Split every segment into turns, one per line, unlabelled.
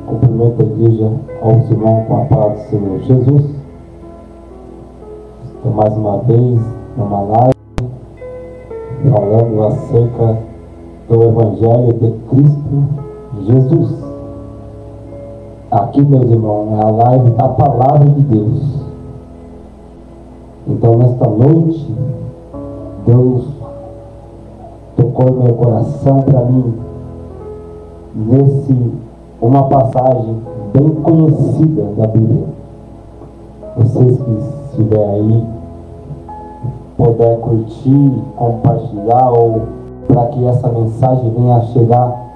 Cumprimento a igreja, aos irmãos com a paz do Senhor Jesus. Estou mais uma vez numa live falando acerca do Evangelho de Cristo Jesus. Aqui, meus irmãos, é a live da Palavra de Deus. Então, nesta noite, Deus tocou meu coração para mim uma passagem bem conhecida da Bíblia. Vocês que estiverem aí, puder curtir, compartilhar, ou para que essa mensagem venha a chegar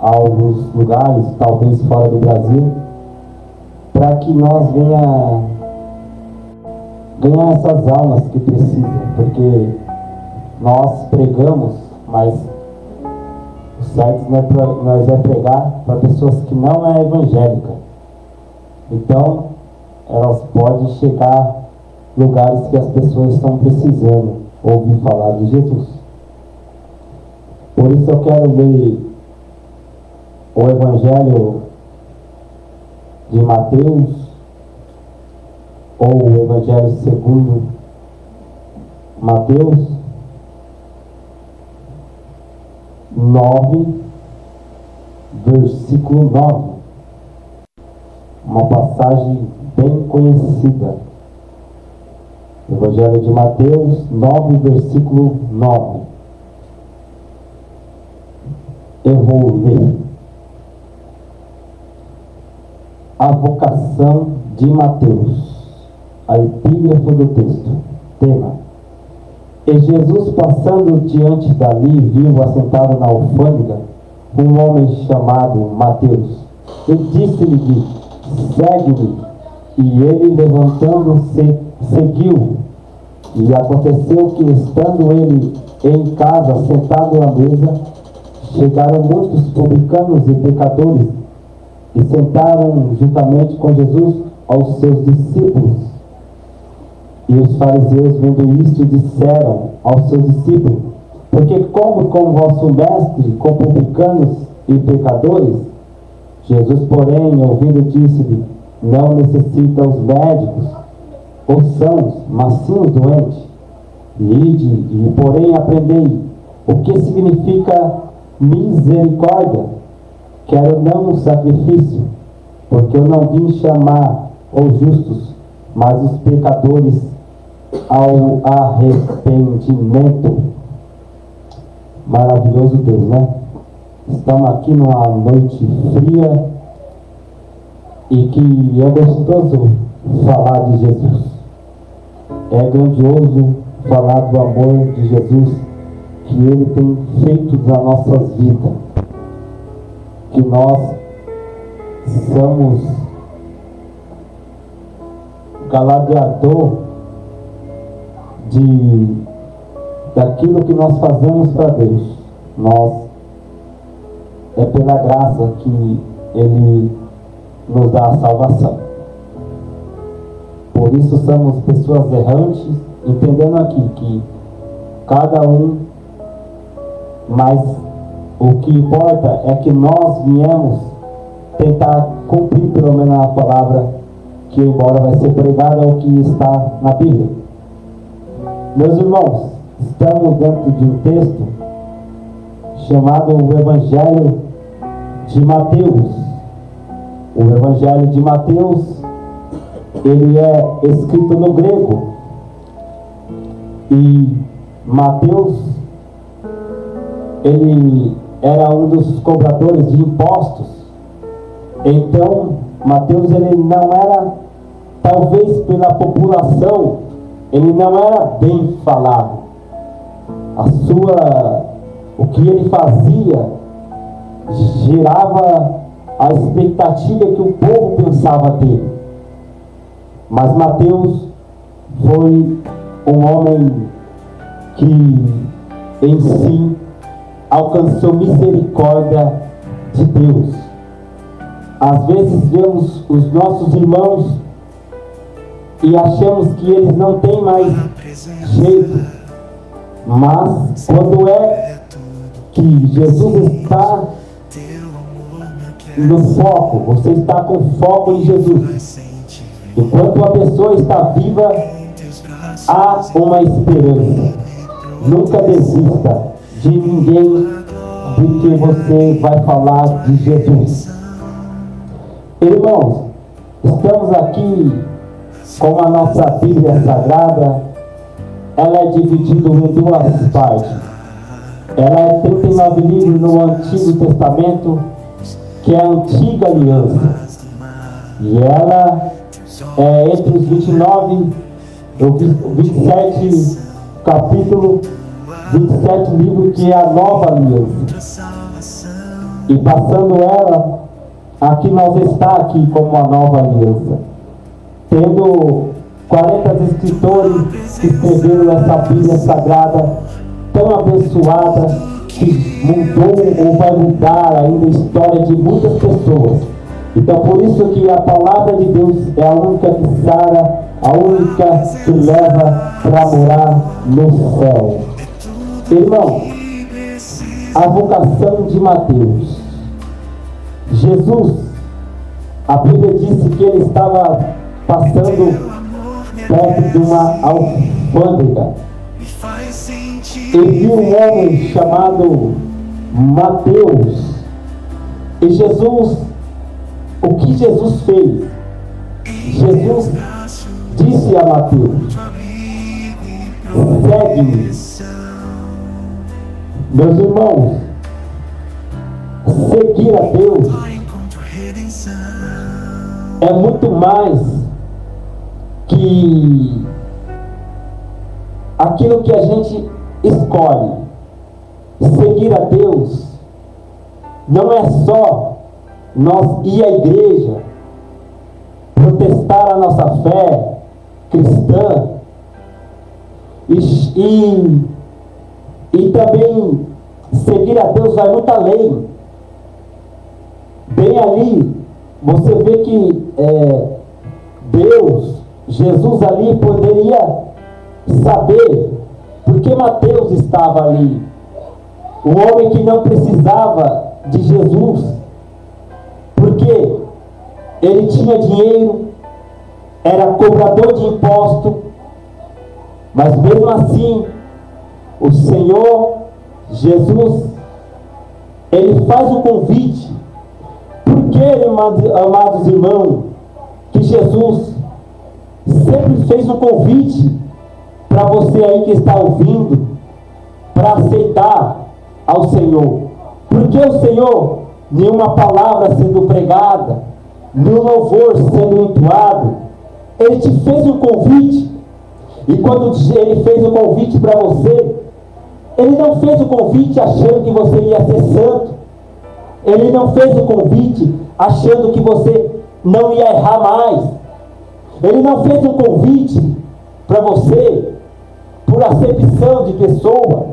a alguns lugares, talvez fora do Brasil, para que nós venha ganhar essas almas que precisam, porque nós pregamos, mas o certo nós é pregar para pessoas que não é evangélica. Então, elas podem chegar a lugares que as pessoas estão precisando ouvir falar de Jesus. Por isso eu quero ler o Evangelho de Mateus, ou o Evangelho segundo Mateus 9, versículo 9. Uma passagem bem conhecida. Evangelho de Mateus 9, versículo 9. Eu vou ler. A vocação de Mateus. A epígrafe do texto. Tema: E Jesus, passando diante dali, viu assentado na alfândega um homem chamado Mateus, e disse-lhe: Segue-me. E ele, levantando-se, seguiu. E aconteceu que, estando ele em casa, sentado à mesa, chegaram muitos publicanos e pecadores, e sentaram juntamente com Jesus aos seus discípulos. E os fariseus, vendo isto, disseram aos seus discípulos: Porque come com vosso mestre com publicanos e pecadores? Jesus, porém, ouvindo, disse-lhe: Não necessita os médicos os sãos, mas sim os doentes. Ide, e porém aprendei o que significa misericórdia. Quero não um sacrifício, porque eu não vim chamar os justos, mas os pecadores ao arrependimento. Maravilhoso Deus, né? Estamos aqui numa noite fria e que é gostoso falar de Jesus. É grandioso falar do amor de Jesus que Ele tem feito nas nossas vidas. Que nós somos galardoador daquilo que nós fazemos para Deus. É pela graça que Ele nos dá a salvação. Por isso somos pessoas errantes, entendendo aqui que cada um, mas o que importa é que nós viemos tentar cumprir pelo menos a palavra que embora vai ser pregada o que está na Bíblia. Meus irmãos, estamos dentro de um texto chamado o Evangelho de Mateus. O Evangelho de Mateus, ele é escrito no grego. E Mateus, ele era um dos cobradores de impostos. Então, Mateus, ele não era, talvez pela população, ele não era bem falado. O que ele fazia gerava a expectativa que o povo pensava dele. Mas Mateus foi um homem que em si alcançou misericórdia de Deus. Às vezes vemos os nossos irmãos e achamos que eles não têm mais jeito, mas quando é que Jesus está no foco, você está com foco em Jesus. Enquanto a pessoa está viva, há uma esperança. Nunca desista de ninguém, de que você vai falar de Jesus. Irmãos, estamos aqui com a nossa Bíblia Sagrada. Ela é dividida em duas partes. Ela é 39 livros no Antigo Testamento, que é a Antiga Aliança. E ela é entre os 29 e o 27 capítulo, 27 livros, que é a Nova Aliança. E passando ela, aqui nós está aqui como a Nova Aliança, tendo 40 escritores que escreveram essa Bíblia Sagrada tão abençoada, que mudou ou vai mudar ainda a história de muitas pessoas. Então por isso que a palavra de Deus é a única que sara, a única que leva para morar no céu. Irmão, a vocação de Mateus. Jesus, a Bíblia disse que ele estava passando perto de uma alfândega e viu um homem chamado Mateus. E Jesus, o que Jesus fez? Jesus disse a Mateus: segue-me. Meus irmãos, seguir a Deus é muito mais que aquilo que a gente escolhe. Seguir a Deus não é só nós ir à igreja, protestar a nossa fé cristã e também seguir a Deus vai muito além. Bem ali você vê que Deus, Jesus ali poderia saber porque Mateus estava ali, um homem que não precisava de Jesus, porque ele tinha dinheiro, era cobrador de imposto, mas mesmo assim o Senhor Jesus, ele faz um convite. Por que, amados irmãos, que Jesus sempre fez um convite para você aí que está ouvindo, para aceitar ao Senhor? Porque o Senhor, nenhuma palavra sendo pregada, nenhum louvor sendo entoado, ele te fez um convite. E quando ele fez o convite para você, ele não fez o convite achando que você ia ser santo. Ele não fez o convite achando que você não ia errar mais. Ele não fez um convite para você por acepção de pessoa.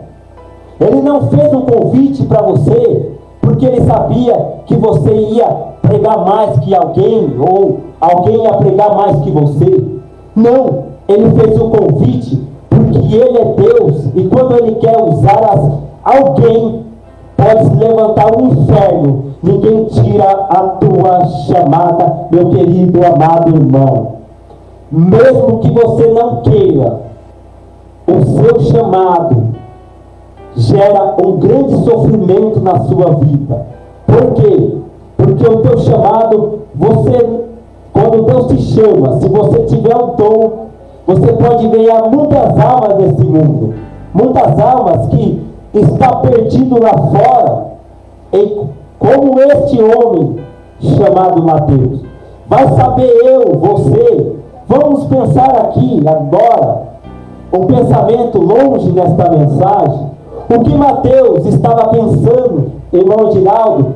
Ele não fez um convite para você porque ele sabia que você ia pregar mais que alguém, ou alguém ia pregar mais que você. Não, ele fez um convite porque ele é Deus, e quando ele quer usar alguém, pode se levantar um inferno, ninguém tira a tua chamada, meu querido amado irmão. Mesmo que você não queira, o seu chamado gera um grande sofrimento na sua vida. Por quê? Porque o teu chamado, quando Deus te chama, se você tiver um dom, você pode ganhar muitas almas nesse mundo, muitas almas que estão perdidas lá fora, como este homem chamado Mateus. Vai saber você, vamos pensar aqui agora, um pensamento longe nesta mensagem. O que Mateus estava pensando, irmão Giraldo,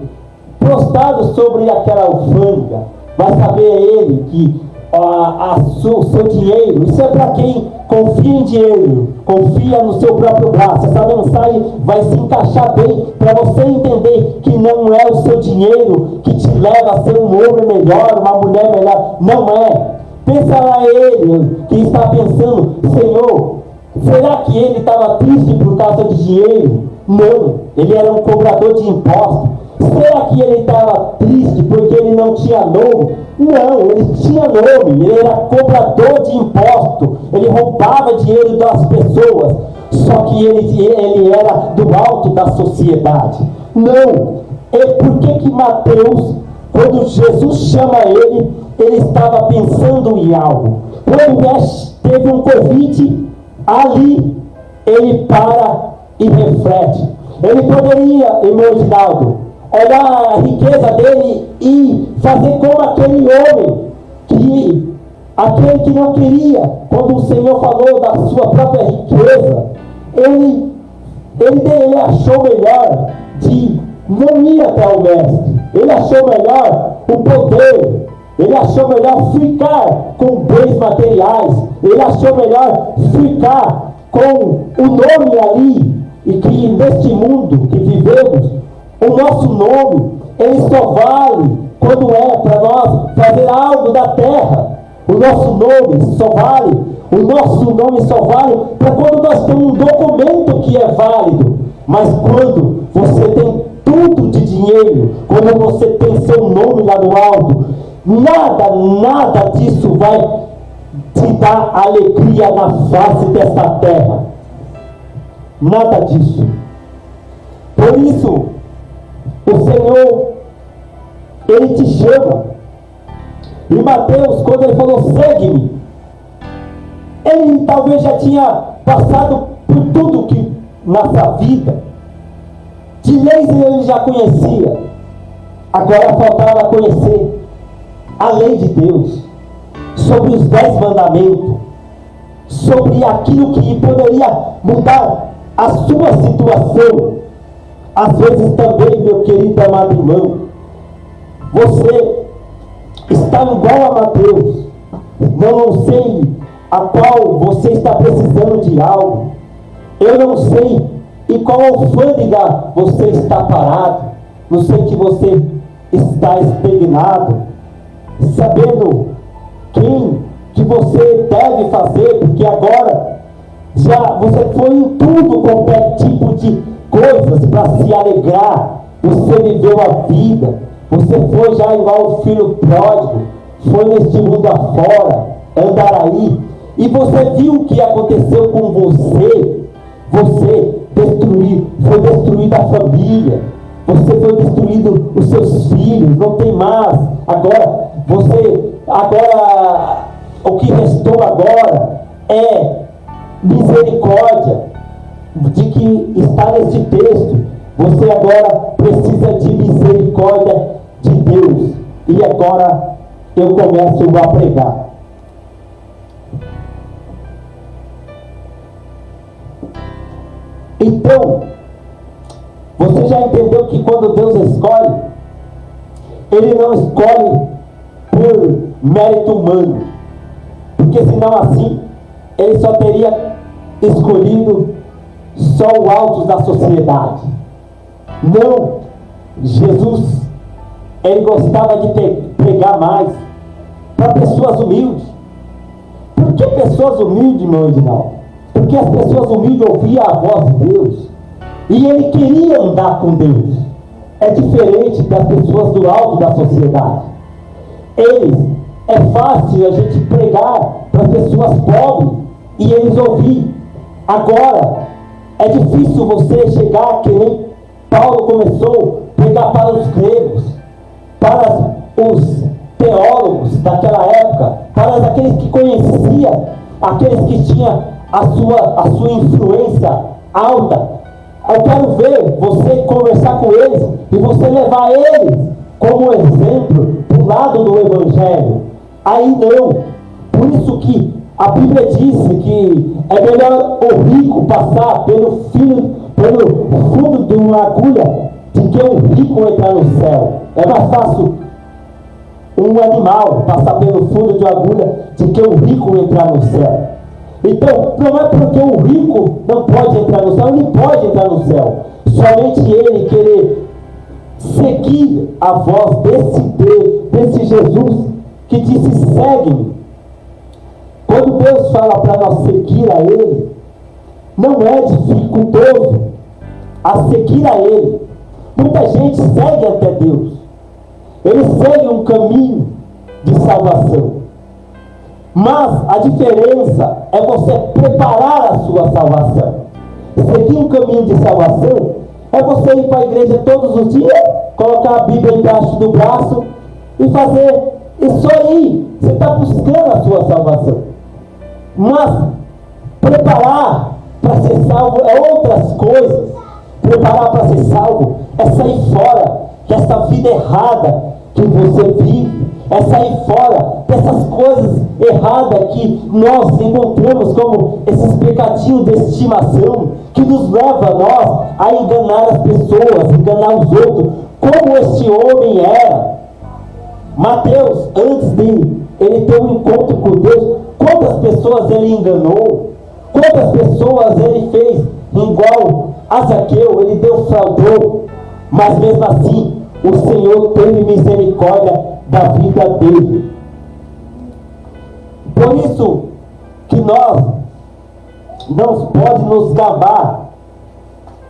prostrado sobre aquela alfândega? Vai saber ele que o seu dinheiro, isso é para quem confia em dinheiro, confia no seu próprio braço. Essa mensagem vai se encaixar bem para você entender que não é o seu dinheiro que te leva a ser um homem melhor, uma mulher melhor. Não é. Pensa lá ele que está pensando: Senhor, será que ele estava triste por causa de dinheiro? Não, ele era um cobrador de impostos. Será que ele estava triste porque ele não tinha nome? Não, ele tinha nome. Ele era cobrador de impostos. Ele roubava dinheiro das pessoas. Só que ele era do alto da sociedade. Não. E por que Mateus, quando Jesus chama ele estava pensando em algo? Quando teve um convite, ali ele para e reflete. Ele poderia, irmão Ginaldo, olhar a riqueza dele e fazer como aquele homem, aquele que não queria, quando o Senhor falou da sua própria riqueza, ele achou melhor de não ir até o mestre. Ele achou melhor o poder. Ele achou melhor ficar com bens materiais. Ele achou melhor ficar com o nome ali. E que neste mundo que vivemos, o nosso nome, ele só vale quando é para nós fazer algo da terra. O nosso nome só vale para quando nós temos um documento que é válido. Mas quando você tem tudo de dinheiro, quando você tem seu nome lá no alto, nada disso vai te dar alegria na face dessa terra. Nada disso. Por isso, o Senhor, ele te chama. E Mateus, quando ele falou, segue-me, ele talvez já tinha passado por tudo que nessa vida. De leis ele já conhecia. Agora faltava conhecer a lei de Deus, sobre os 10 mandamentos, sobre aquilo que poderia mudar a sua situação. Às vezes também, meu querido amado irmão, você está igual a Mateus. Não sei a qual você está precisando de algo. Eu não sei em qual alfândega você está parado. Não sei que você está estagnado, sabendo quem que você deve fazer, porque agora já você foi em tudo, qualquer tipo de coisas para se alegrar. Você viveu a vida, você foi já igual o filho pródigo, foi neste mundo afora, andar aí, e você viu o que aconteceu com você. Você foi destruída a família, você foi destruído os seus filhos, não tem mais. Agora o que restou agora é misericórdia, de que está neste texto. Você agora precisa de misericórdia de Deus. E agora eu começo a pregar. Então, você já entendeu que quando Deus escolhe, Ele não escolhe por mérito humano, porque senão assim, Ele só teria escolhido só o alto da sociedade. Não, Jesus, Ele gostava de pregar mais para pessoas humildes. Por que pessoas humildes, meu irmão? Porque as pessoas humildes ouviam a voz de Deus e ele queria andar com Deus. É diferente das pessoas do alto da sociedade. É fácil a gente pregar para pessoas pobres e eles ouvir. Agora, é difícil você chegar, que nem Paulo começou, pregar para os gregos, para os teólogos daquela época, para aqueles que conheciam, aqueles que tinham a sua influência alta. Eu quero ver você conversar com eles e você levar eles como exemplo do lado do Evangelho. Aí não. Por isso que a Bíblia diz que é melhor o rico passar pelo fundo de uma agulha do que um rico entrar no céu. É mais fácil um animal passar pelo fundo de uma agulha do que um rico entrar no céu. Então, não é porque o rico não pode entrar no céu, ele pode entrar no céu. Somente ele querer seguir a voz desse Jesus que disse, segue-me. Quando Deus fala para nós seguir a Ele, não é dificultoso a seguir a Ele. Muita gente segue até Deus. Ele segue um caminho de salvação. Mas a diferença é você preparar a sua salvação. Seguir um caminho de salvação é você ir para a igreja todos os dias, colocar a Bíblia embaixo do braço e fazer isso aí. Você está buscando a sua salvação. Mas preparar para ser salvo é outras coisas. Preparar para ser salvo é sair fora dessa vida errada que você vive, é sair fora dessas coisas erradas que nós encontramos como esses pecadinhos de estimação, que nos leva a nós a enganar as pessoas, enganar os outros, como este homem era. Mateus, antes de ele ter um encontro com Deus, quantas pessoas ele enganou, quantas pessoas ele fez igual a Zaqueu, ele defraudou, mas mesmo assim o Senhor teve misericórdia da vida dele. Por isso que nós não pode nos gabar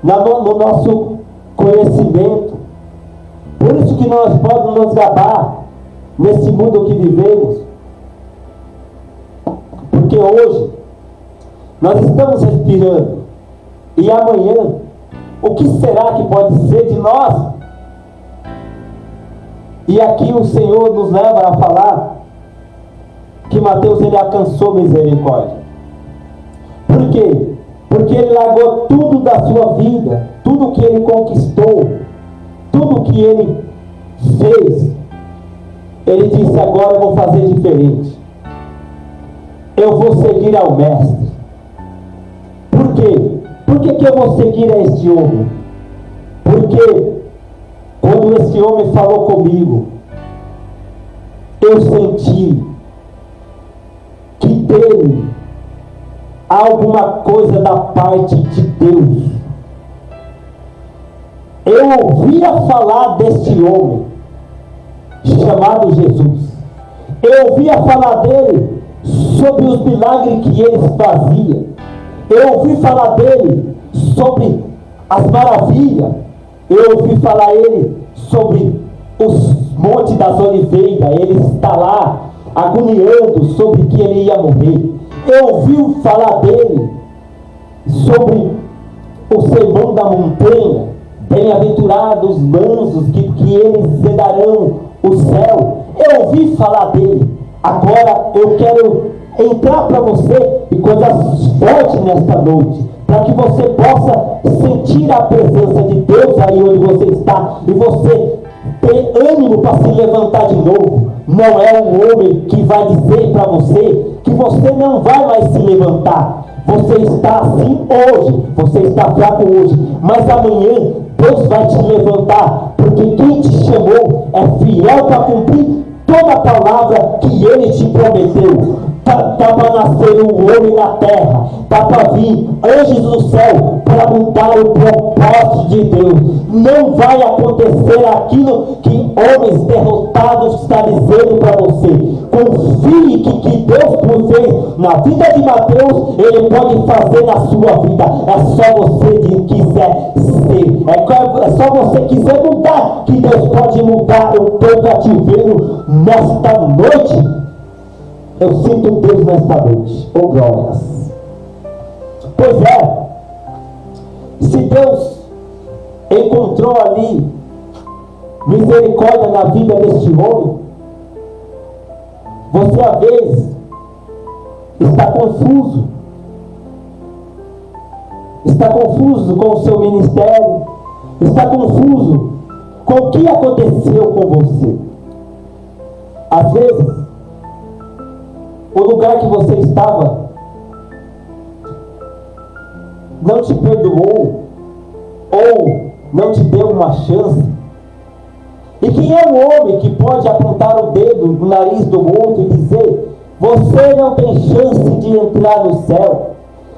no nosso conhecimento. Por isso que nós podemos nos gabar nesse mundo que vivemos. Porque hoje nós estamos respirando, e amanhã o que será que pode ser de nós? E aqui o Senhor nos leva a falar que Mateus ele alcançou misericórdia. Por quê? Porque ele largou tudo da sua vida, tudo que ele conquistou, tudo que ele fez. Ele disse: agora eu vou fazer diferente. Eu vou seguir ao Mestre. Por quê? Por que eu vou seguir a este homem? Porque quando esse homem falou comigo, eu senti que dele há alguma coisa da parte de Deus. Eu ouvia falar deste homem chamado Jesus. Eu ouvia falar dele sobre os milagres que ele fazia. Eu ouvi falar dele sobre as maravilhas. Eu ouvi falar ele sobre os montes das oliveiras. Ele está lá agoniando sobre que ele ia morrer. Eu ouvi falar dele sobre o sermão da montanha. Bem-aventurados os mansos, que eles herdarão o céu. Eu ouvi falar dele. Agora eu quero entrar para você e coisas fortes nesta noite, para que você possa sentir a presença de Deus aí onde você está, e você ter ânimo para se levantar de novo. Não é um homem que vai dizer para você que você não vai mais se levantar. Você está assim hoje, você está fraco hoje, mas amanhã Deus vai te levantar, porque quem te chamou é fiel para cumprir toda a palavra que Ele te prometeu. Está para nascer um homem na terra, está para vir anjos do céu para mudar o propósito de Deus. Não vai acontecer aquilo que homens derrotados estão dizendo para você. Confie que Deus fez na vida de Mateus, Ele pode fazer na sua vida. É só você quiser ser, é só você quiser mudar, que Deus pode mudar o teu cativeiro nesta noite. Eu sinto Deus nesta noite. Oh glórias. Pois é, se Deus encontrou ali misericórdia na vida deste homem, você às vezes está confuso. Está confuso com o seu ministério. Está confuso com o que aconteceu com você. Às vezes o lugar que você estava não te perdoou, ou não te deu uma chance. E quem é o homem que pode apontar o dedo no nariz do outro e dizer: você não tem chance de entrar no céu?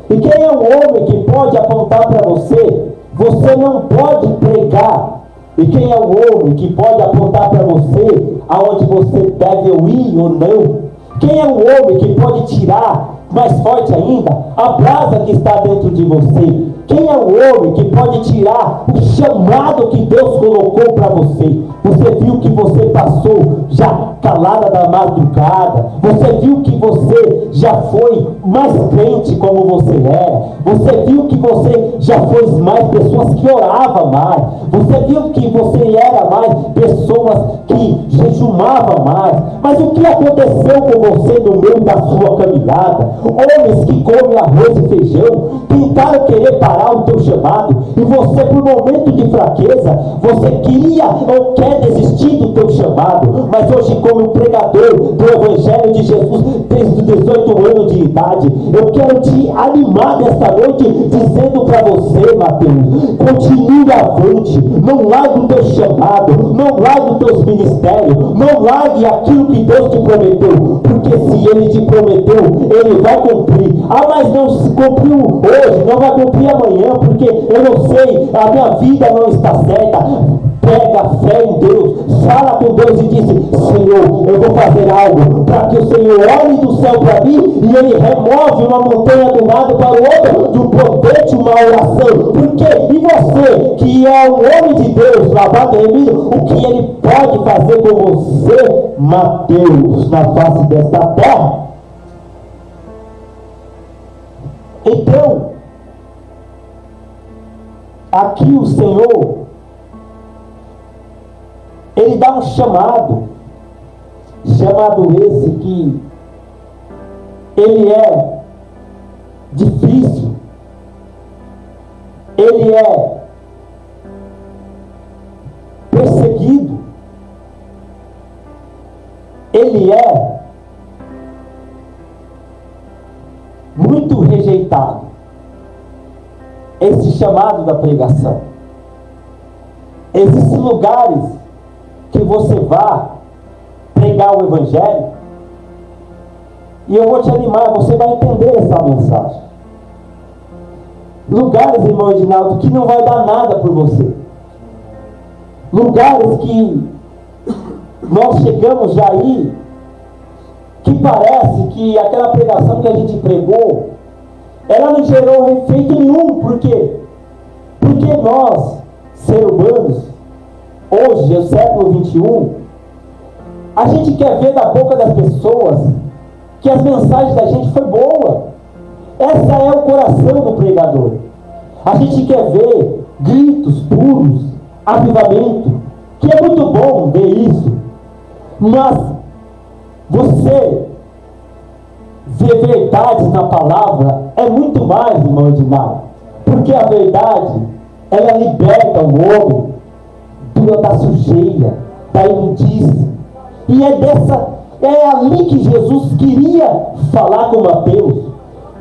E quem é o homem que pode apontar para você: você não pode pregar? E quem é o homem que pode apontar para você aonde você deve ir ou não? Quem é o homem que pode tirar, mais forte ainda, a brasa que está dentro de você? Quem é o homem que pode tirar o chamado que Deus colocou para você? Você viu que você passou já calada da madrugada. Você viu que você já foi mais crente como você era. Você viu que você já foi mais pessoas que oravam mais. Você viu que você era mais pessoas que jejuavam mais. Mas o que aconteceu com você no meio da sua caminhada? Homens que comem arroz e feijão tentaram querer parar o teu chamado, e você, por momento de fraqueza, você queria ou quer desistir do teu chamado. Mas hoje, como um pregador do Evangelho de Jesus desde os 18 anos de idade, eu quero te animar nesta noite dizendo para você, Mateus, continue avante, não largue o teu chamado, não largue os teus ministérios, não largue aquilo que Deus te prometeu, porque se Ele te prometeu, Ele vai cumprir. Ah, mas não se cumpriu hoje, não vai cumprir amanhã, porque eu não sei, a minha vida não está certa. Pega fé em Deus, fala com Deus e diz: Senhor, eu vou fazer algo para que o Senhor olhe do céu para mim e Ele remove uma montanha do lado para o outro, de um poder de uma oração. Porque, e você, que é um homem de Deus, lavado e remido, o que Ele pode fazer com você, Mateus, na face desta terra? Então, aqui o Senhor, Ele dá um chamado esse que ele é difícil, ele é perseguido, ele é muito rejeitado. Esse chamado da pregação. Existem lugares que você vá pregar o Evangelho, e eu vou te animar, você vai entender essa mensagem. Lugares, irmão Edinaldo, que não vai dar nada por você. Lugares que nós chegamos já aí, que parece que aquela pregação que a gente pregou, ela não gerou efeito nenhum. Por quê? Porque nós, seres humanos, hoje, no século XXI, a gente quer ver da boca das pessoas que as mensagens da gente foi boa. Essa é o coração do pregador. A gente quer ver gritos puros, avivamento, que é muito bom ver isso. Mas você ver verdades na palavra é muito mais, irmão Edinaldo. Porque a verdade, ela liberta o homem da sujeira, da imundícia. E é ali que Jesus queria falar com Mateus.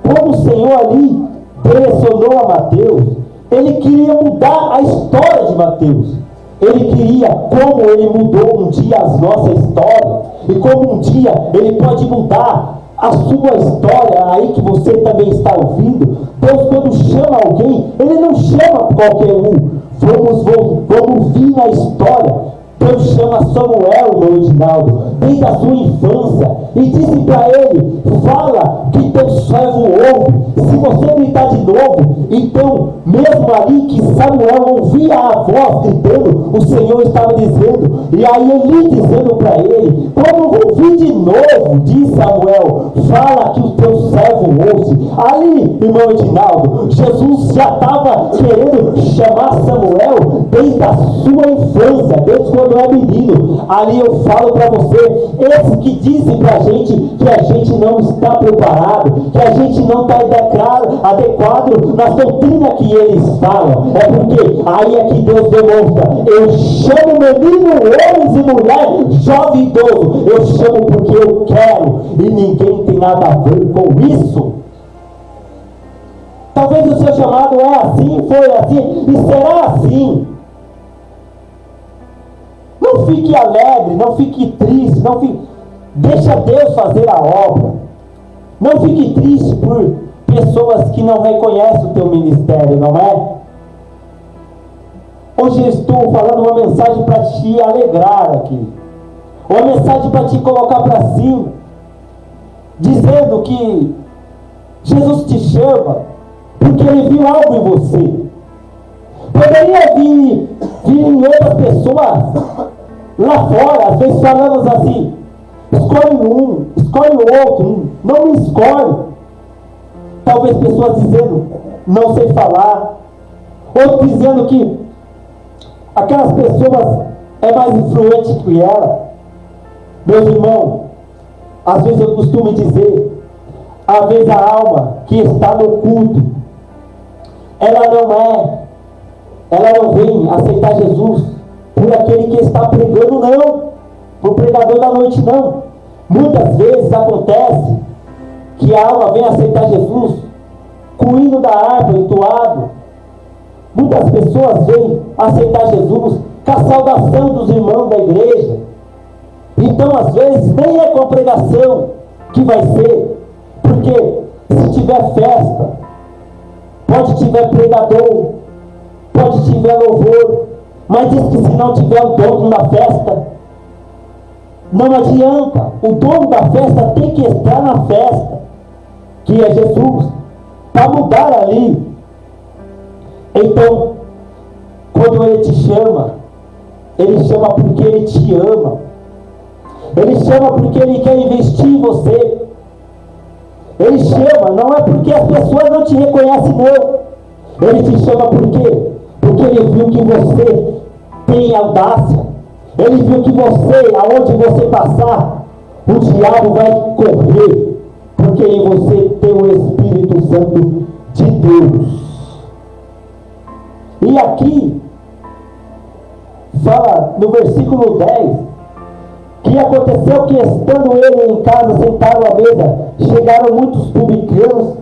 Quando o Senhor ali direcionou a Mateus, Ele queria mudar a história de Mateus. Ele queria, como Ele mudou um dia a nossa história, e como um dia Ele pode mudar a sua história, aí que você também está ouvindo. Deus, quando chama alguém, Ele não chama qualquer um. Vamos vir na história. Deus chama Samuel, meu Edinaldo, desde a sua infância, e disse para ele: fala que teu servo ouve. Se você gritar de novo, então, mesmo ali que Samuel ouvia a voz gritando, o Senhor estava dizendo, e aí ele dizendo para ele: quando ouvir de novo, diz Samuel, fala que o teu servo ouve. Ali, irmão Edinaldo, Jesus já estava querendo chamar Samuel desde a sua infância, desde quando é menino. Ali eu falo para você, esses que dizem para a gente que a gente não está preparado, que a gente não está adequado na doutrina que eles falam, é porque aí é que Deus demonstra: eu chamo menino, homens e mulheres, jovem e idoso, eu chamo porque eu quero, e ninguém tem nada a ver com isso. Talvez o seu chamado é assim, foi assim e será assim. Não fique alegre, não fique triste, deixa Deus fazer a obra. Não fique triste por pessoas que não reconhecem o teu ministério, não é? Hoje eu estou falando uma mensagem para te alegrar aqui, uma mensagem para te colocar para cima, dizendo que Jesus te chama porque ele viu algo em você. Poderia vir em outras pessoas lá fora, às vezes falamos assim: escolhe um, escolhe o outro, não me escolhe. Talvez pessoas dizendo: não sei falar. Outros dizendo que aquelas pessoas é mais influente que ela. Meus irmãos, às vezes eu costumo dizer, às vezes a alma que está no culto, ela não vem aceitar Jesus por aquele que está pregando, não, por pregador da noite, não. Muitas vezes acontece que a alma vem aceitar Jesus com o hino da harpa entoado. Muitas pessoas vêm aceitar Jesus com a saudação dos irmãos da igreja. Então, às vezes, nem é com a pregação que vai ser, porque se tiver festa, pode tiver pregador, pode tiver louvor, mas diz que se não tiver o dono da festa, não adianta. O dono da festa tem que estar na festa, que é Jesus, para mudar ali. Então, quando ele te chama, ele chama porque ele te ama. Ele chama porque ele quer investir em você. Ele chama, não é porque as pessoas não te reconhecem, não. Ele te chama por quê? Porque ele viu que você tem audácia. Ele viu que você, aonde você passar, o diabo vai correr, porque em você tem o Espírito Santo de Deus. E aqui fala no versículo 10 que aconteceu que, estando ele em casa sentado à mesa, chegaram muitos publicanos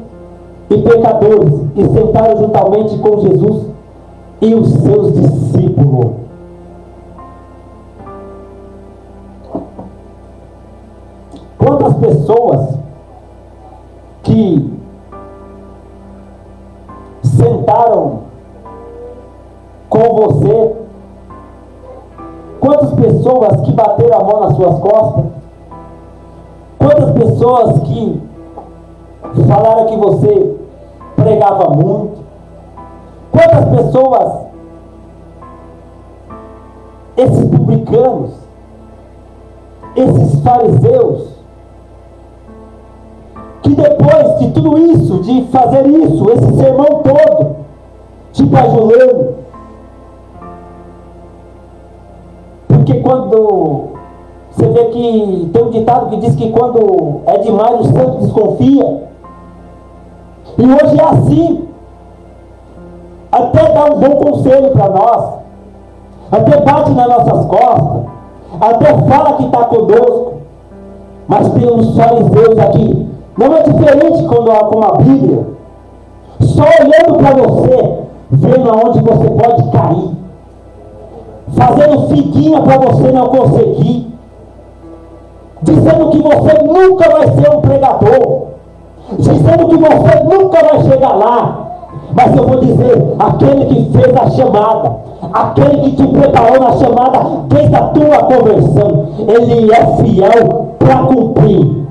e pecadores e sentaram juntamente com Jesus e os seus discípulos. Quantas pessoas que sentaram com você? Quantas pessoas que bateram a mão nas suas costas? Quantas pessoas que falaram que você pregava muito? Quantas pessoas, esses publicanos, esses fariseus, que depois de tudo isso, de fazer isso, esse sermão todo, te bajulando, porque quando você vê que tem um ditado que diz que quando é demais o santo desconfia, e hoje é assim. Até dá um bom conselho para nós, até bate nas nossas costas, até fala que está conosco, mas tem uns fariseus aqui. Não é diferente com a Bíblia, só olhando para você, vendo aonde você pode cair, fazendo figuinha para você não conseguir, dizendo que você nunca vai ser um pregador, dizendo que você nunca vai chegar lá. Mas eu vou dizer, aquele que fez a chamada, aquele que te preparou na chamada, fez a tua conversão, ele é fiel para cumprir.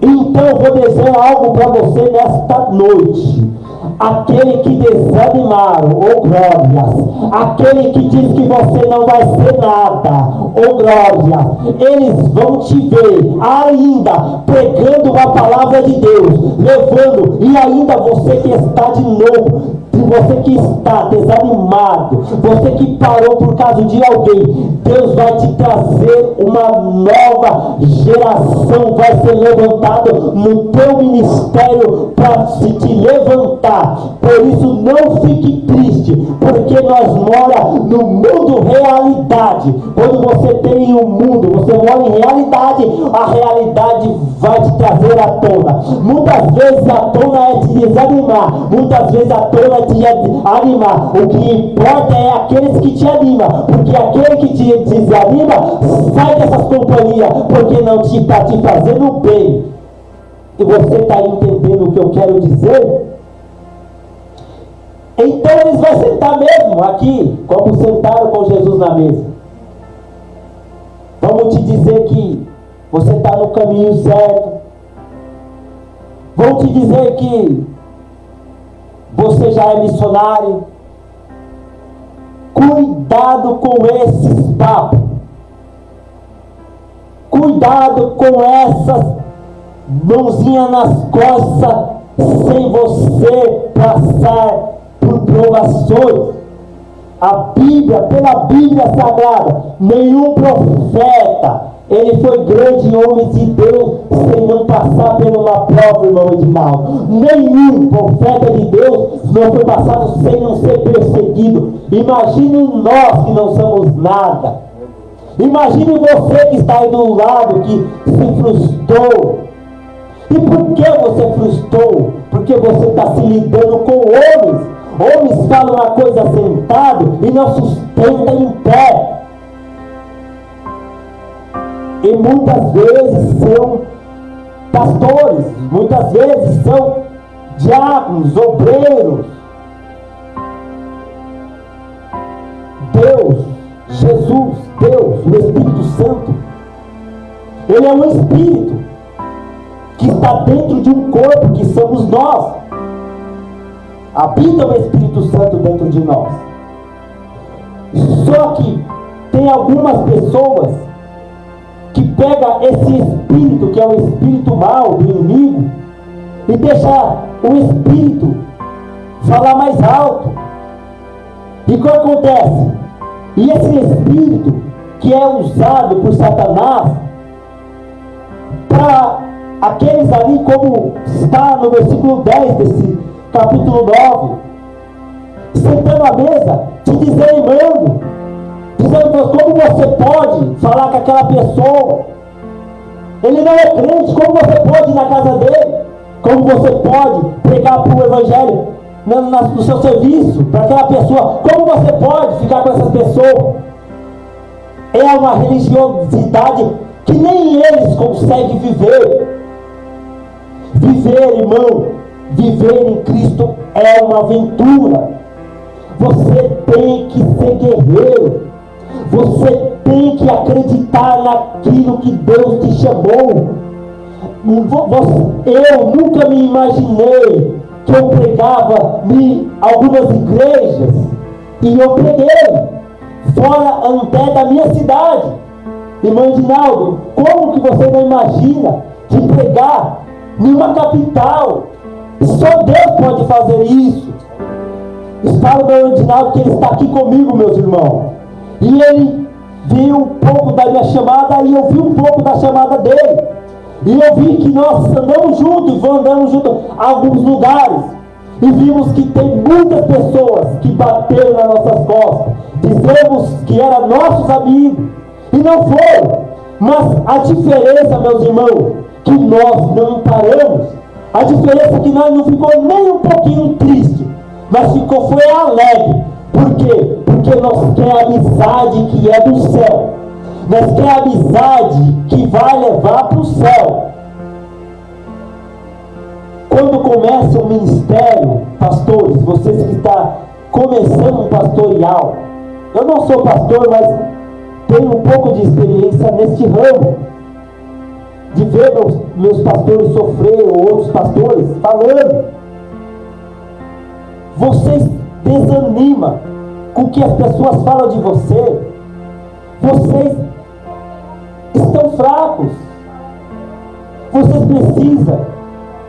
Então eu vou dizer algo para você nesta noite. Aquele que desanimaram, oh glórias, aquele que diz que você não vai ser nada, oh glórias, eles vão te ver ainda pregando a palavra de Deus, levando, e ainda você que está de novo, você que está desanimado, você que parou por causa de alguém, Deus vai te trazer uma nova geração, vai ser levantada no teu ministério para se te levantar. Por isso não fique triste, porque nós moramos no mundo realidade. Quando você tem um mundo, você mora em realidade, a realidade vai te trazer à tona. Muitas vezes a tona é te desanimar, muitas vezes a tona é te animar. O que importa é aqueles que te animam, porque aquele que te desanima sai dessas companhias, porque não está te fazendo bem. E você está entendendo o que eu quero dizer? Então eles vão sentar mesmo aqui, como sentaram com Jesus na mesa. Vamos te dizer que você está no caminho certo. Vão te dizer que Você já é missionário? Cuidado com esses papos. Cuidado com essas mãozinhas nas costas, sem você passar por provações. A Bíblia, pela Bíblia Sagrada, nenhum profeta, ele foi grande homem de Deus, sem não passar por uma prova, irmão Edinaldo. Nenhum profeta de Deus não foi passado sem não ser perseguido. Imagine nós que não somos nada. Imagine você que está aí do lado, que se frustrou. E por que você frustrou? Porque você está se lidando com homens. Homens falam uma coisa sentado e não sustenta em pé. E muitas vezes são pastores, muitas vezes são diáconos, obreiros. Deus, Jesus, Deus, o Espírito Santo, ele é um Espírito que está dentro de um corpo que somos nós. Habita o Espírito Santo dentro de nós. Só que tem algumas pessoas que pegam esse espírito, que é o espírito mau do inimigo, e deixa o espírito falar mais alto. E o que acontece? E esse espírito que é usado por Satanás para aqueles ali, como está no versículo 10 desse capítulo 9, sentando à mesa, te desanimando, dizendo: como você pode falar com aquela pessoa? Ele não é crente, como você pode ir na casa dele? Como você pode pregar para o evangelho no seu serviço, para aquela pessoa? Como você pode ficar com essas pessoas? É uma religiosidade que nem eles conseguem viver. Viver, irmão, viver em Cristo é uma aventura. Você tem que ser guerreiro. Você tem que acreditar naquilo que Deus te chamou. Eu nunca me imaginei que eu pregava em algumas igrejas, e eu preguei fora até da minha cidade. Irmão Edinaldo, como que você não imagina de pregar em uma capital? Só Deus pode fazer isso. Fala do irmão Edinaldo que ele está aqui comigo, meus irmãos. E ele viu um pouco da minha chamada, e eu vi um pouco da chamada dele. E eu vi que nós andamos juntos, e andamos juntos a alguns lugares. E vimos que tem muitas pessoas que bateram nas nossas costas. Dizemos que eram nossos amigos. E não foram. Mas a diferença, meus irmãos, que nós não paramos. A diferença é que nós não ficou nem um pouquinho triste, mas foi alegre. Por quê? Porque nós queremos a amizade que é do céu. Nós queremos a amizade que vai levar para o céu. Quando começa o ministério, pastores, vocês que estão começando um pastoral, eu não sou pastor, mas tenho um pouco de experiência neste ramo, de ver meus pastores sofrer, ou outros pastores falando. Vocês desanimam com o que as pessoas falam de você. Vocês estão fracos. Vocês precisam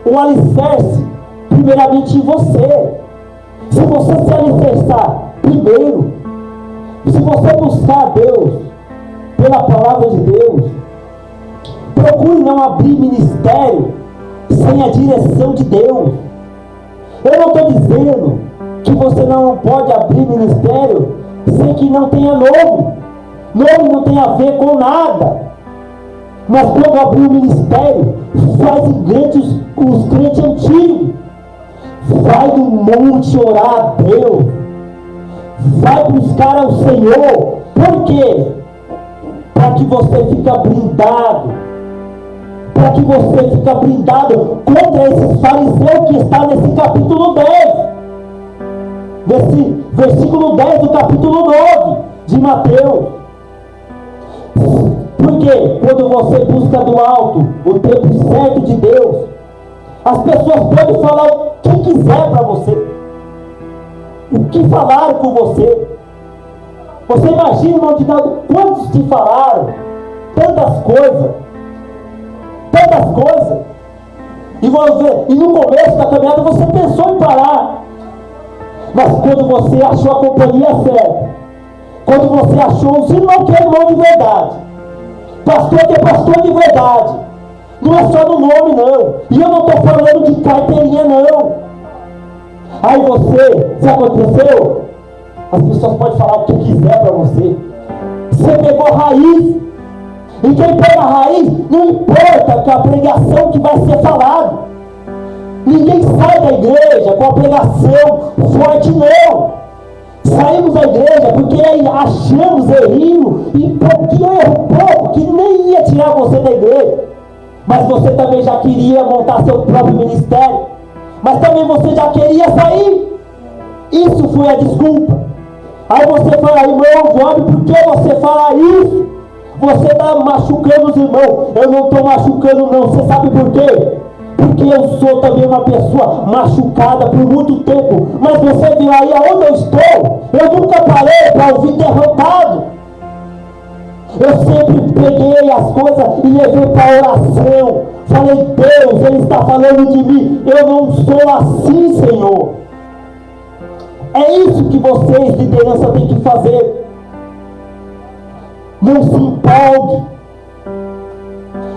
o alicerce primeiramente em você. Se você se alicerçar primeiro, se você buscar a Deus pela palavra de Deus, procure não abrir ministério sem a direção de Deus. Eu não estou dizendo que você não pode abrir ministério sem que não tenha nome. Nome não tem a ver com nada. Mas quando abrir o ministério, faz os crentes antigos. Vai no monte orar a Deus. Vai buscar ao Senhor. Por quê? Para que você fique blindado. Para que você fique blindado contra esses fariseus que está nesse capítulo 10. Nesse versículo 10 do capítulo 9 de Mateus. Porque quando você busca do alto o tempo certo de Deus, as pessoas podem falar o que quiser para você. O que falaram com você? Você imagina, irmão Dinaldo, quantos te falaram? Tantas coisas. E no começo da caminhada você pensou em parar. Mas quando você achou a companhia certa, quando você achou os irmãos que é irmão de verdade, pastor que é pastor de verdade, não é só no nome não, e eu não estou falando de carteirinha não. Aí você, sabe o que aconteceu? As pessoas podem falar o que quiser para você. Você pegou raiz, e quem pega raiz, não importa que a pregação que vai ser falada. Ninguém sai da igreja com a pregação forte não. Saímos da igreja porque achamos errinho e pouco que nem ia tirar você da igreja. Mas você também já queria montar seu próprio ministério. Mas também você já queria sair. Isso foi a desculpa. Aí você fala, irmão, Job, por que você fala isso? Você está machucando os irmãos. Eu não estou machucando não. Você sabe por quê? Porque eu sou também uma pessoa machucada por muito tempo. Mas você viu aí aonde eu estou? Eu nunca parei para ouvir derrotado. Eu sempre peguei as coisas e levei para oração. Falei, Deus, Ele está falando de mim. Eu não sou assim, Senhor. É isso que vocês, liderança, têm que fazer. Não se empolgue.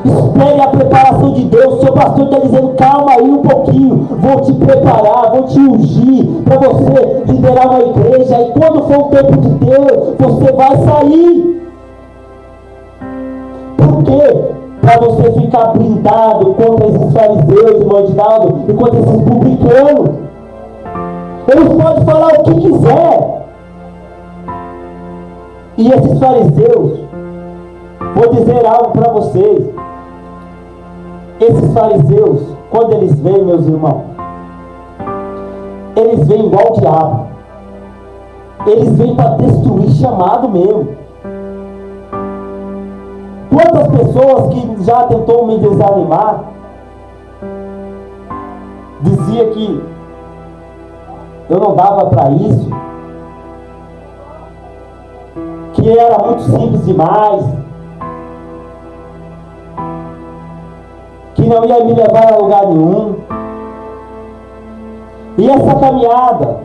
Espere a preparação de Deus. O seu pastor está dizendo, calma aí um pouquinho, vou te preparar, vou te ungir para você liderar uma igreja, e quando for o tempo de Deus, você vai sair. Por quê? Para você ficar blindado contra esses fariseus, irmão Dinaldo, e contra esses publicanos. Eles podem falar o que quiser. E esses fariseus, vou dizer algo para vocês. Esses fariseus, quando eles vêm, meus irmãos, eles vêm igual o diabo. Eles vêm para destruir chamado mesmo. Quantas pessoas que já tentou me desanimar, dizia que eu não dava para isso, que era muito simples demais, que não ia me levar a lugar nenhum. E essa caminhada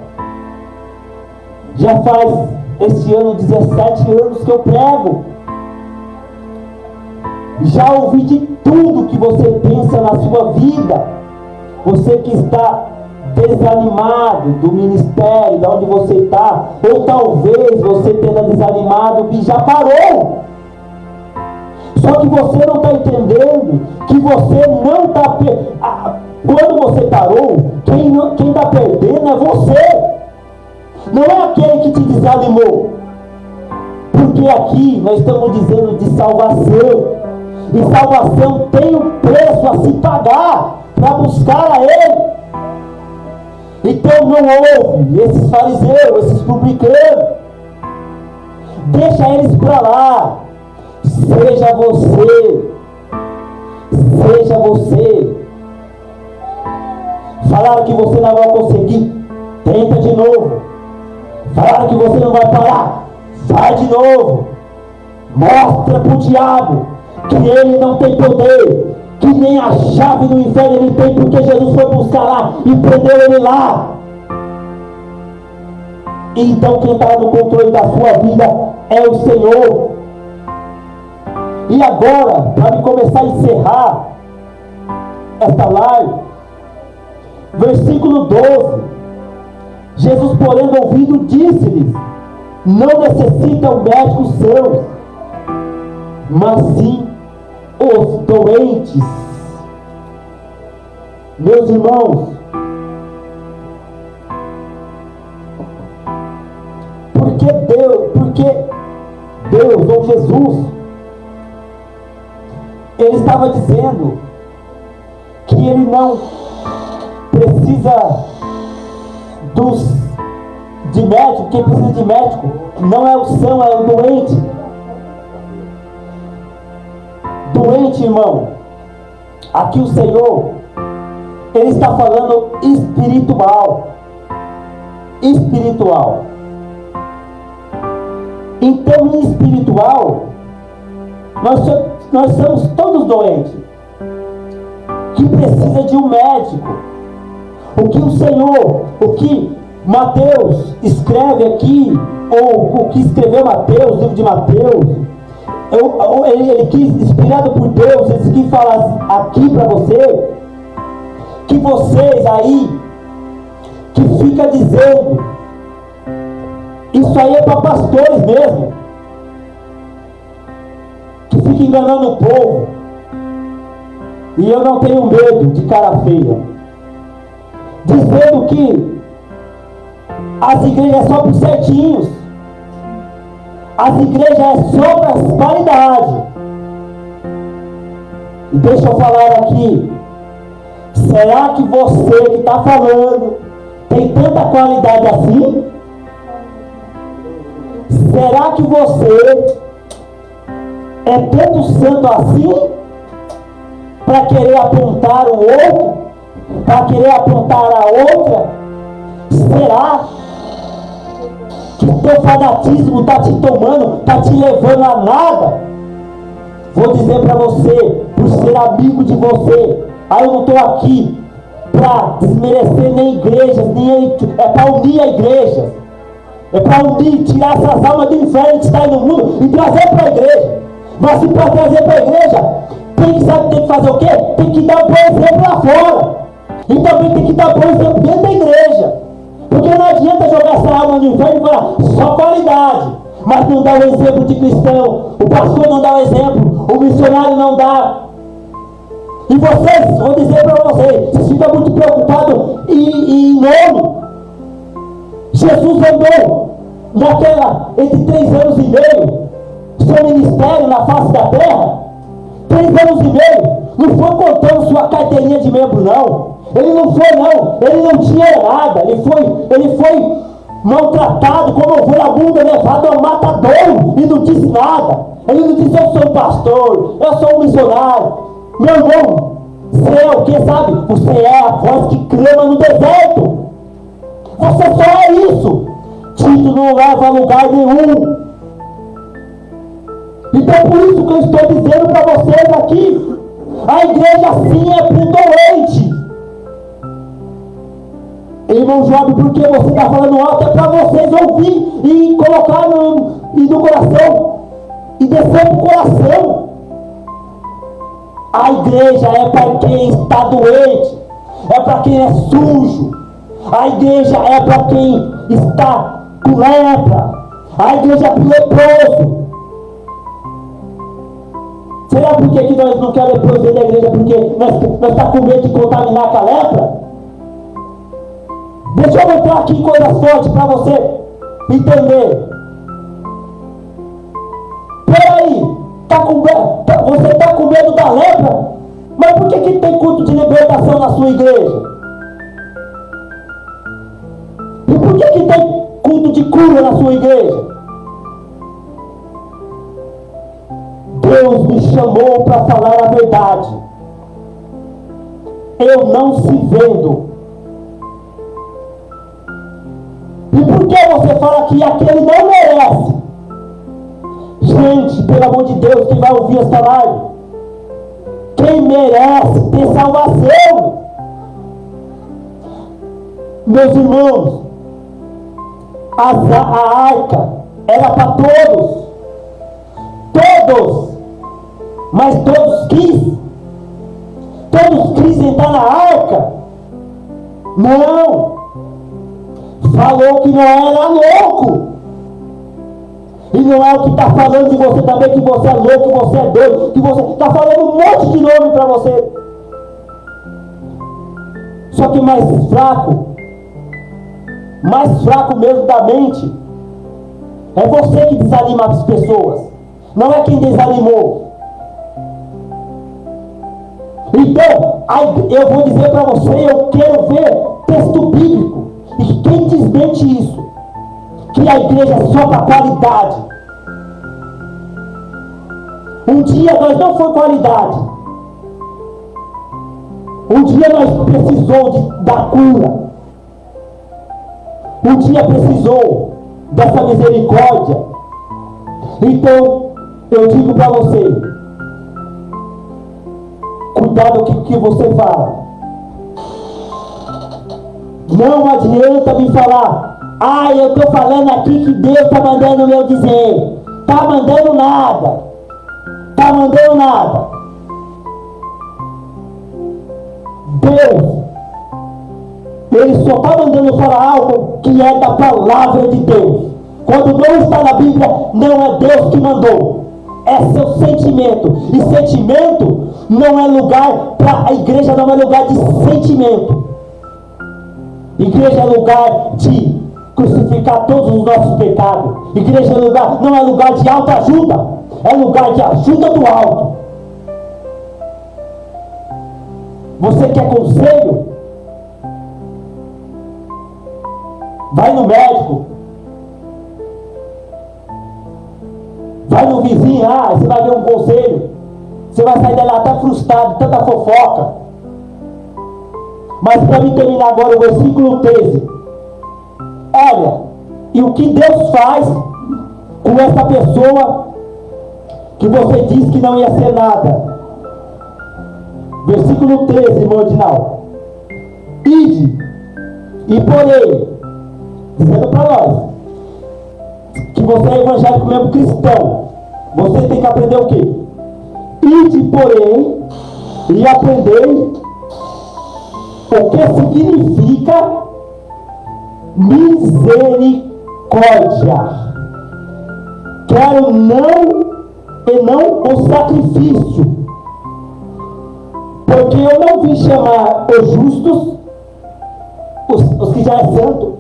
já faz esse ano 17 anos que eu prego. Já ouvi de tudo que você pensa na sua vida. Você que está desanimado do ministério, de onde você está, ou talvez você tenha desanimado que já parou. Só que você não está entendendo que você não está... Quando você parou, quem está perdendo é você. Não é aquele que te desanimou. Porque aqui nós estamos dizendo de salvação. E salvação tem um preço a se pagar para buscar a Ele. Então não ouve esses fariseus, esses publicanos. Deixa eles para lá. Seja você. Seja você. Falaram que você não vai conseguir. Tenta de novo. Falaram que você não vai parar. Vai de novo. Mostra para o diabo que ele não tem poder, que nem a chave do inferno ele tem, porque Jesus foi buscar lá e prendeu ele lá. Então quem está no controle da sua vida é o Senhor. E agora, para me começar a encerrar esta live, versículo 12, Jesus, porém, ouvindo, disse-lhes: não necessitam médicos seus, mas sim os doentes. Meus irmãos, porque Deus ou Jesus, Ele estava dizendo que Ele não precisa de médico. Quem precisa de médico não é o são, é o doente. Doente, irmão. Aqui o Senhor, Ele está falando espiritual. espiritual. Então, em espiritual, nós somos todos doentes, que precisa de um médico. O que o Senhor, o que Mateus escreve aqui, ou o que escreveu Mateus, o livro de Mateus, ele quis, inspirado por Deus, ele quis falar aqui para você, que vocês aí, que fica dizendo, isso aí é para pastores mesmo, que fica enganando o povo, e eu não tenho medo de cara feia, dizendo que as igrejas é só para os certinhos, as igrejas é só para as qualidades. E deixa eu falar aqui, será que você que está falando tem tanta qualidade assim? Será que você é tanto santo assim para querer apontar o outro, para querer apontar a outra? Será que o teu fanatismo está te tomando, está te levando a nada? Vou dizer para você, por ser amigo de você, aí eu não estou aqui para desmerecer nem igrejas, é para unir a igreja, é para unir, tirar essas almas do inferno que está aí no mundo e trazer para a igreja. Mas se para trazer para a igreja, tem que fazer o quê? Tem que dar um bom exemplo lá fora, e também tem que dar um bom exemplo dentro da igreja. Porque não adianta jogar essa alma no inferno e falar só qualidade, mas não dá o exemplo de cristão, o pastor não dá o exemplo, o missionário não dá. E vocês, vou dizer para vocês ficam muito preocupados em nome. Jesus andou entre 3 anos e meio, seu ministério na face da terra, 3 anos e meio, não foi contando sua carteirinha de membro não. Ele não foi não, ele não tinha nada, ele foi maltratado como ovelha bunda, levado ao matadouro e não disse nada. Ele não disse: eu sou um pastor, eu sou um missionário. Meu irmão, você é o que, sabe? Você é a voz que clama no deserto. Você só é isso. Título não leva a lugar nenhum. Então por isso que eu estou dizendo para vocês aqui, a igreja sim é para o doente. Irmão Job, porque você está falando alto, é para vocês ouvir e colocar no coração e descer para o coração. A igreja é para quem está doente, é para quem é sujo, a igreja é para quem está com lepra, a igreja é para o leproso. Será por que nós não queremos leproso dentro da igreja? Porque nós estamos com medo de contaminar com a lepra? Deixa eu mostrar aqui coisas fortes para você entender. Peraí, você está com medo da lepra? Mas por que tem culto de libertação na sua igreja? E por que tem culto de cura na sua igreja? Deus me chamou para falar a verdade. Eu não se vendo. E por que você fala que aquele não merece? Gente, pelo amor de Deus, quem vai ouvir essa live? Quem merece ter salvação? Meus irmãos, a arca era para todos. Todos. Mas todos quis. Todos quis entrar na arca? Não. Falou que não era louco. E não é o que está falando de você também, que você é louco, que você é doido, que você está falando um monte de nome para você. Só que mais fraco mesmo da mente, é você que desanima as pessoas, não é quem desanimou. Então, eu vou dizer para você, eu quero ver texto bíblico, e quem desmente isso, que a igreja é só para qualidade. Um dia nós não foi qualidade. Um dia nós precisou da cura. um dia precisou dessa misericórdia. Então, eu digo para você, cuidado com o que você fala. Não adianta me falar, eu estou falando aqui que Deus está mandando eu dizer. Está mandando nada. Está mandando nada. Deus, Ele só está mandando falar algo que é da palavra de Deus. Quando não está na Bíblia, não é Deus que mandou. É seu sentimento. E sentimento não é lugar para a igreja, não é lugar de sentimento. Igreja é lugar de crucificar todos os nossos pecados. Igreja não é lugar de autoajuda, é lugar de ajuda do alto. Você quer conselho? Vai no médico. Vai no vizinho, você vai ver um conselho. Você vai sair dela até frustrado, tanta fofoca. Mas para mim terminar agora o versículo 13. Olha, e o que Deus faz com essa pessoa que você disse que não ia ser nada? Versículo 13, irmão Edinaldo. Ide e porém, dizendo para nós que você é evangélico mesmo cristão, você tem que aprender o quê? Ide porém e aprender o que significa misericórdia. Quero não o sacrifício, porque eu não vim chamar os justos, os que já é santo,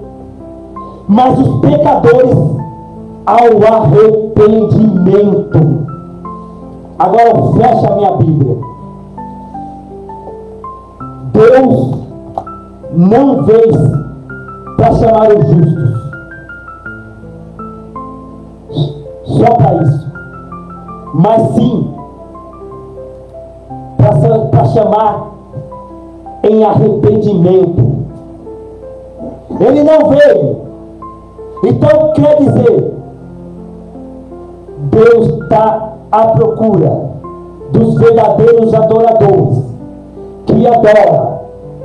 mas os pecadores ao arrependimento. Agora fecha a minha Bíblia. Deus não veio para chamar os justos, só para isso, mas sim para chamar em arrependimento. Ele não veio. Então quer dizer, Deus está à procura dos verdadeiros adoradores que adoram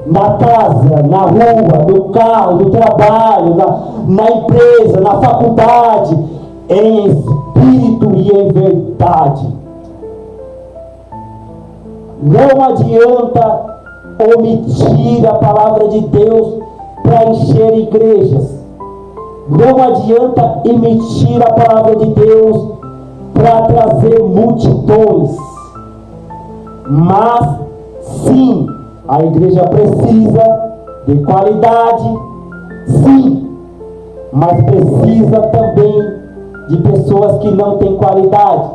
na casa, na rua, no carro, no trabalho, na empresa, na faculdade, em espírito e em verdade. Não adianta omitir a palavra de Deus para encher igrejas. Não adianta emitir a palavra de Deus para trazer multidões. Mas sim, a igreja precisa de qualidade, sim, mas precisa também de pessoas que não têm qualidade.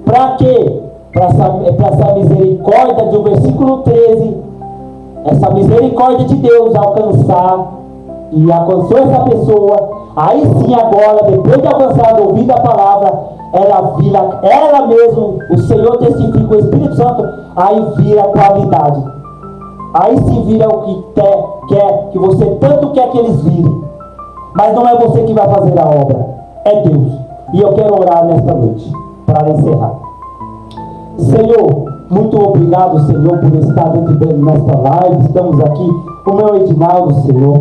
Para quê? Para essa misericórdia do versículo 13, essa misericórdia de Deus alcançar, e alcançou essa pessoa, aí sim agora, depois de alcançar, ouvir a palavra, ela mesmo, o Senhor testifica, o Espírito Santo, aí vira qualidade. Aí sim vira o que quer, que você tanto quer que eles virem. Mas não é você que vai fazer a obra, é Deus. E eu quero orar nesta noite, para encerrar. Senhor, muito obrigado, Senhor, por estar dentro nesta live. Estamos aqui com o meu Edinaldo, Senhor.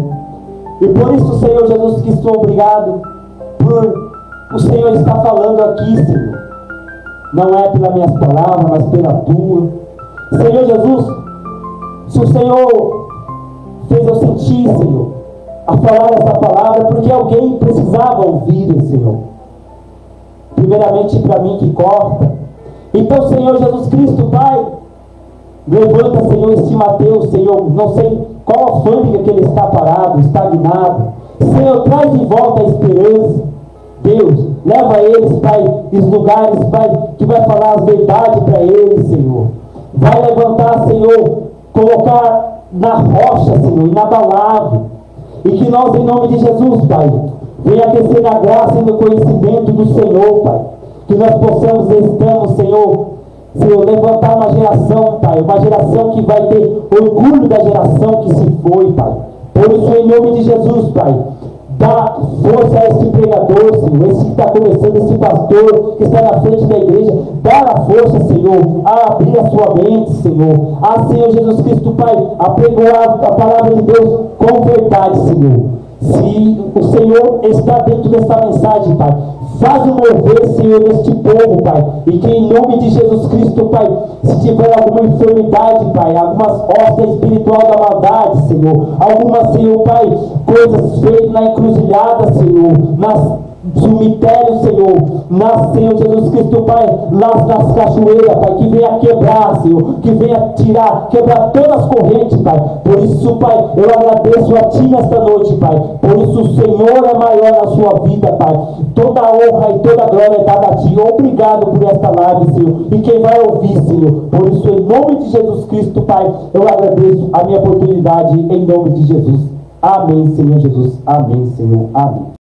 E por isso, Senhor Jesus Cristo, obrigado por o Senhor estar falando aqui, Senhor. Não é pelas minhas palavras, mas pela tua. Senhor Jesus, se o Senhor fez eu sentir, Senhor, a falar essa palavra, porque alguém precisava ouvir, Senhor. Primeiramente para mim que corta. Então, Senhor Jesus Cristo, Pai, levanta, Senhor, este Mateus, Senhor, não sei qual alfândega que ele está parado, estagnado. Senhor, traz de volta a esperança. Deus, leva eles, Pai, nos lugares, Pai, que vai falar as verdades para eles, Senhor. Vai levantar, Senhor, colocar na rocha, Senhor, inabalável. E que nós, em nome de Jesus, Pai, venha crescer na graça e no conhecimento do Senhor, Pai. Que nós possamos, Senhor, levantar uma geração, Pai, uma geração que vai ter orgulho da geração que se foi, Pai. Por isso, em nome de Jesus, Pai, Dá força a este pregador, Senhor, esse que está começando, esse pastor que está na frente da igreja. Dá a força, Senhor, a abrir a sua mente, Senhor. Senhor Jesus Cristo, Pai, a pregoar a palavra de Deus com verdade, Senhor. Se o Senhor está dentro dessa mensagem, Pai, faz um mover, Senhor, neste povo, Pai. E que em nome de Jesus Cristo, Pai, se tiver alguma enfermidade, Pai, algumas hóstias espiritual da maldade, Senhor, algumas, Senhor, Pai, coisas feitas na encruzilhada, Senhor, nas cemitério, Senhor, Senhor Jesus Cristo, Pai, lá nas cachoeiras, Pai, que venha quebrar, Senhor, que venha quebrar todas as correntes, Pai. Por isso, Pai, eu agradeço a Ti nesta noite, Pai. Por isso, o Senhor é maior na sua vida, Pai. Toda a honra e toda a glória é dada a Ti. Obrigado por esta live, Senhor, e quem vai ouvir, Senhor. Por isso, em nome de Jesus Cristo, Pai, eu agradeço a minha oportunidade, em nome de Jesus. Amém, Senhor Jesus. Amém, Senhor. Amém.